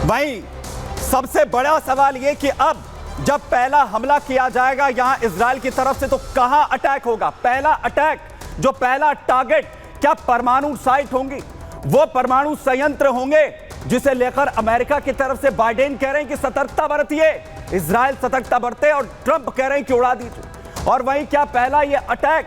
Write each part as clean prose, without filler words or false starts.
वहीं सबसे बड़ा सवाल यह कि अब जब पहला हमला किया जाएगा यहां इजराइल की तरफ से, तो कहां अटैक होगा? पहला अटैक, जो पहला टारगेट, क्या परमाणु साइट होंगी? वो परमाणु संयंत्र होंगे जिसे लेकर अमेरिका की तरफ से बाइडेन कह रहे हैं कि सतर्कता बरतिए, इजराइल सतर्कता बरते, और ट्रंप कह रहे हैं कि उड़ा दीजिए। और वहीं क्या पहला ये अटैक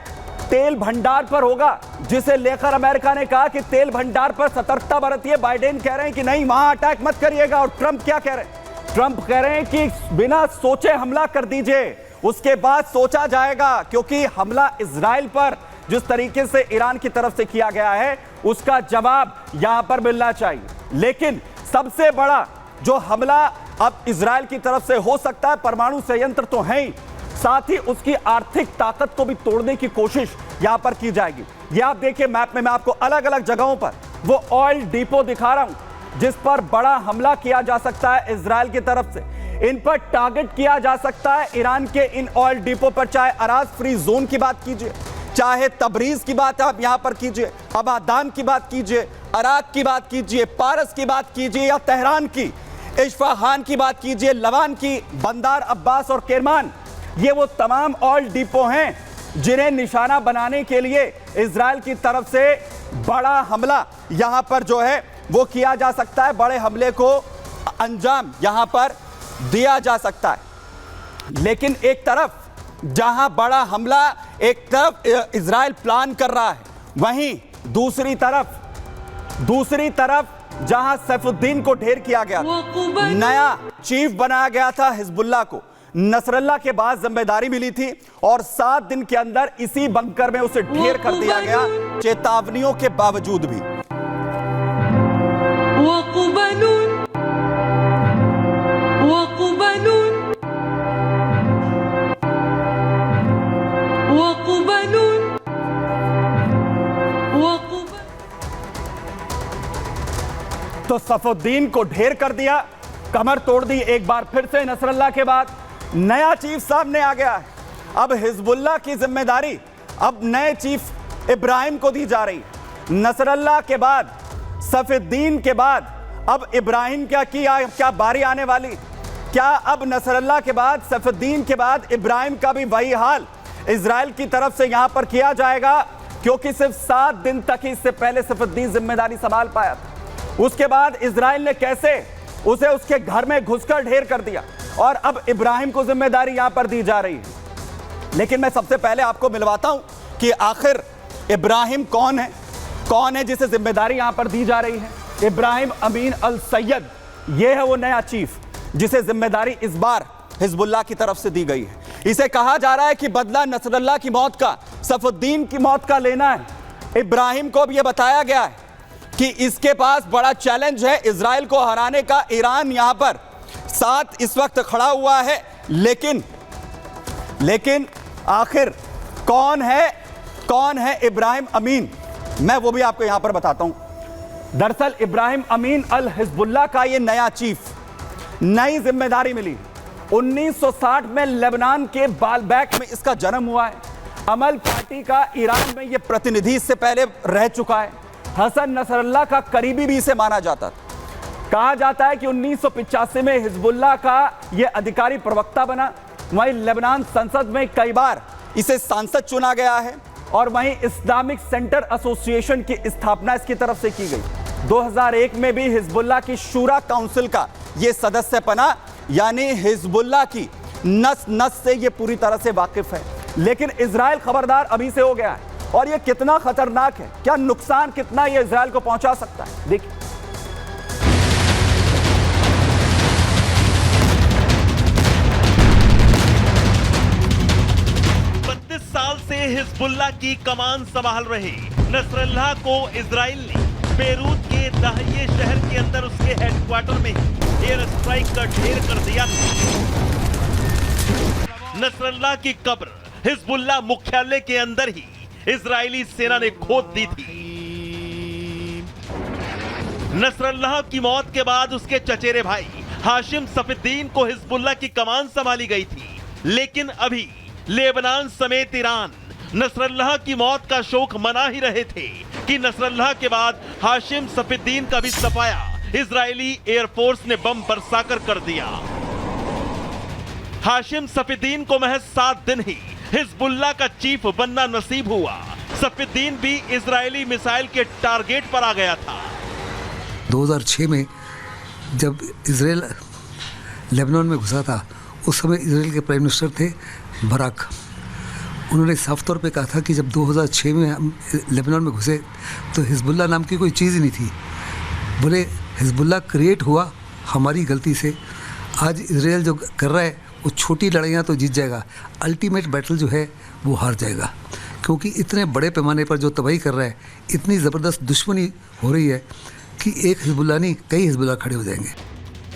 तेल भंडार पर होगा, जिसे लेकर अमेरिका ने कहा कि तेल भंडार पर सतर्कता बरतिए, बाइडेन कह रहे हैं कि नहीं वहां अटैक मत करिएगा। और ट्रंप क्या कह रहे हैं? ट्रंप कह रहे हैं कि बिना सोचे हमला कर दीजिए, उसके बाद सोचा जाएगा, क्योंकि हमला इजराइल पर जिस तरीके से ईरान की तरफ से किया गया है उसका जवाब यहां पर मिलना चाहिए। लेकिन सबसे बड़ा जो हमला अब इजराइल की तरफ से हो सकता है, परमाणु संयंत्र तो है ही, साथ ही उसकी आर्थिक ताकत को भी तोड़ने की कोशिश यहां पर की जाएगी। ये आप देखिए मैप में, मैं आपको अलग अलग जगहों पर वो ऑयल डिपो दिखा रहा हूं जिस पर बड़ा हमला किया जा सकता है इजराइल की तरफ से। इन पर टारगेट किया जा सकता है ईरान के इन ऑयल डिपो पर, चाहे अराज फ्री जोन की बात कीजिए, चाहे तबरीज की बात आप यहां पर कीजिए, अबादान की बात कीजिए, अराक की बात कीजिए, पारस की बात कीजिए, या तेहरान की, इस्फहान की बात कीजिए, लवान की, बंदार अब्बास और केरमान। ये वो तमाम ऑयल डिपो हैं जिन्हें निशाना बनाने के लिए इजराइल की तरफ से बड़ा हमला यहां पर जो है वो किया जा सकता है, बड़े हमले को अंजाम यहां पर दिया जा सकता है। लेकिन एक तरफ जहां बड़ा हमला एक तरफ इजराइल प्लान कर रहा है, वहीं दूसरी तरफ जहां सैफुद्दीन को ढेर किया गया था, नया चीफ बनाया गया था हिजबुल्लाह को, नसरल्लाह के बाद जिम्मेदारी मिली थी और 7 दिन के अंदर इसी बंकर में उसे ढेर कर दिया गया, चेतावनियों के बावजूद भी। तो सैफुद्दीन को ढेर कर दिया, कमर तोड़ दी एक बार फिर से नसरल्लाह के बाद। नया चीफ सामने आ गया है, अब हिजबुल्लाह की जिम्मेदारी अब नए चीफ इब्राहिम को दी जा रही। नसरल्लाह के बाद, सैफुद्दीन के बाद अब इब्राहिम क्या बारी आने वाली? क्या अब नसरल्लाह के बाद, सैफुद्दीन के बाद इब्राहिम का भी वही हाल इजराइल की तरफ से यहां पर किया जाएगा? क्योंकि सिर्फ 7 दिन तक ही इससे पहले सैफुद्दीन जिम्मेदारी संभाल पाया था, उसके बाद इजराइल ने कैसे उसे उसके घर में घुसकर ढेर कर दिया, और अब इब्राहिम को जिम्मेदारी यहां पर दी जा रही है। लेकिन मैं सबसे पहले आपको मिलवाता हूं कि आखिर इब्राहिम कौन है जिसे जिम्मेदारी यहां पर दी जा रही है। इब्राहिम अमीन अल सैयद, यह है वो नया चीफ जिसे जिम्मेदारी इस बार हिजबुल्लाह की तरफ से दी गई है। इसे कहा जा रहा है कि बदला नसरल्लाह की मौत का, सैफुद्दीन की मौत का लेना है। इब्राहिम को भी यह बताया गया है कि इसके पास बड़ा चैलेंज है इजराइल को हराने का। ईरान यहां पर साथ इस वक्त खड़ा हुआ है, लेकिन आखिर कौन है इब्राहिम अमीन? मैं वो भी आपको यहां पर बताता हूं। दरअसल इब्राहिम अमीन अल हिजबुल्लाह का ये नया चीफ, नई जिम्मेदारी मिली। 1960 में लेबनान के बालबैक में इसका जन्म हुआ है। अमल पार्टी का ईरान में ये प्रतिनिधि इससे पहले रह चुका है। हसन नसरल्लाह का करीबी भी इसे माना जाता था। कहा जाता है कि 1985 में हिजबुल्लाह का यह अधिकारी प्रवक्ता बना। वहीं लेबनान संसद में कई बार इसे सांसद चुना गया है, और वहीं इस्लामिक सेंटर एसोसिएशन की स्थापना इसकी तरफ से की गई। 2001 में भी हिजबुल्लाह की शूरा काउंसिल का यह सदस्य बना, यानी हिजबुल्लाह की नस नस से यह पूरी तरह से वाकिफ है। लेकिन इजराइल खबरदार अभी से हो गया है, और यह कितना खतरनाक है, क्या नुकसान कितना यह इजराइल को पहुंचा सकता है, देखिए। 32 साल से हिजबुल्लाह की कमान संभाल रहे नसरल्लाह को इजराइल ने बेरूत के दाहिये शहर के अंदर उसके हेडक्वार्टर में एयर स्ट्राइक का ढेर कर दिया था। नसरल्लाह की कब्र हिजबुल्लाह मुख्यालय के अंदर ही इजरायली सेना ने खोद दी थी। नसरल्लाह की मौत के बाद उसके चचेरे भाई हाशिम सफीद्दीन को हिजबुल्लाह की कमान संभाली गई थी। लेकिन अभी लेबनान समेत ईरान नसरल्लाह की मौत का शोक मना ही रहे थे कि नसरल्लाह के बाद हाशिम सफीद्दीन का भी सफाया इजरायली एयरफोर्स ने बम बरसाकर कर दिया। हाशिम सफीदीन को महज 7 दिन ही हिजबुल्लाह का चीफ बनना नसीब हुआ। सफीदीन भी इजरायली मिसाइल के टारगेट पर आ गया था। 2006 में जब इजराइल लेबनान में घुसा था, उस समय इजराइल के प्राइम मिनिस्टर थे बराक। उन्होंने साफ तौर पे कहा था कि जब 2006 में हम लेबनान में घुसे तो हिजबुल्लाह नाम की कोई चीज़ नहीं थी। बोले हिजबुल्लाह क्रिएट हुआ हमारी गलती से। आज इजराइल जो कर रहा है वो छोटी लड़ाइयाँ तो जीत जाएगा, अल्टीमेट बैटल जो है वो हार जाएगा, क्योंकि इतने बड़े पैमाने पर जो तबाही कर रहा है, इतनी ज़बरदस्त दुश्मनी हो रही है कि एक हिजबुल्लाह नहीं कई हिजबुल्लाह खड़े हो जाएंगे।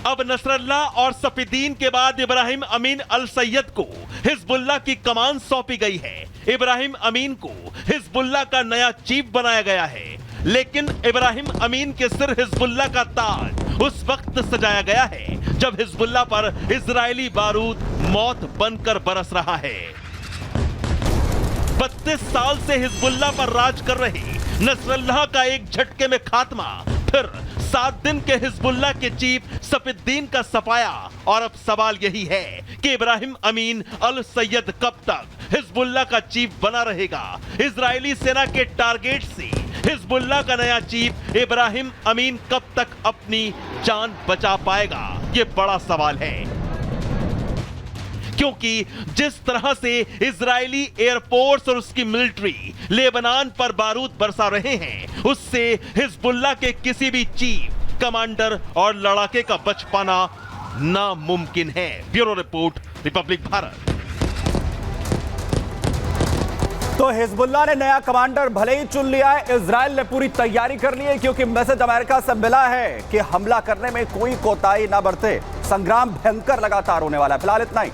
अब नसरल्लाह और सफीदीन के बाद इब्राहिम अमीन अल सैयद को हिजबुल्लाह की कमान सौंपी गई है। इब्राहिम अमीन को हिजबुल्लाह का नया चीफ बनाया गया है, लेकिन इब्राहिम अमीन के सिर हिजबुल्लाह का ताज उस वक्त सजाया गया है जब हिजबुल्लाह पर इजरायली बारूद मौत बनकर बरस रहा है। 32 साल से हिजबुल्लाह पर राज कर रही नसरल्लाह का एक झटके में खात्मा, फिर 7 दिन के हिजबुल्लाह के चीफ सफीदीन का सफाया। और अब सवाल यही है कि इब्राहिम अमीन अल सैयद कब तक हिजबुल्लाह का चीफ बना रहेगा। इजरायली सेना के टारगेट से हिजबुल्लाह का नया चीफ इब्राहिम अमीन कब तक अपनी जान बचा पाएगा, ये बड़ा सवाल है। क्योंकि जिस तरह से इजरायली एयरफोर्स और उसकी मिलिट्री लेबनान पर बारूद बरसा रहे हैं, उससे हिजबुल्लाह के किसी भी चीफ, कमांडर और लड़ाके का बच पाना नामुमकिन है। Bureau report, Republic Bharat. तो हिजबुल्लाह ने नया कमांडर भले ही चुन लिया है, इजराइल ने पूरी तैयारी कर ली है, क्योंकि मैसेज अमेरिका से मिला है कि हमला करने में कोई कोताही ना बरते। संग्राम भयंकर लगातार होने वाला है। फिलहाल इतना ही।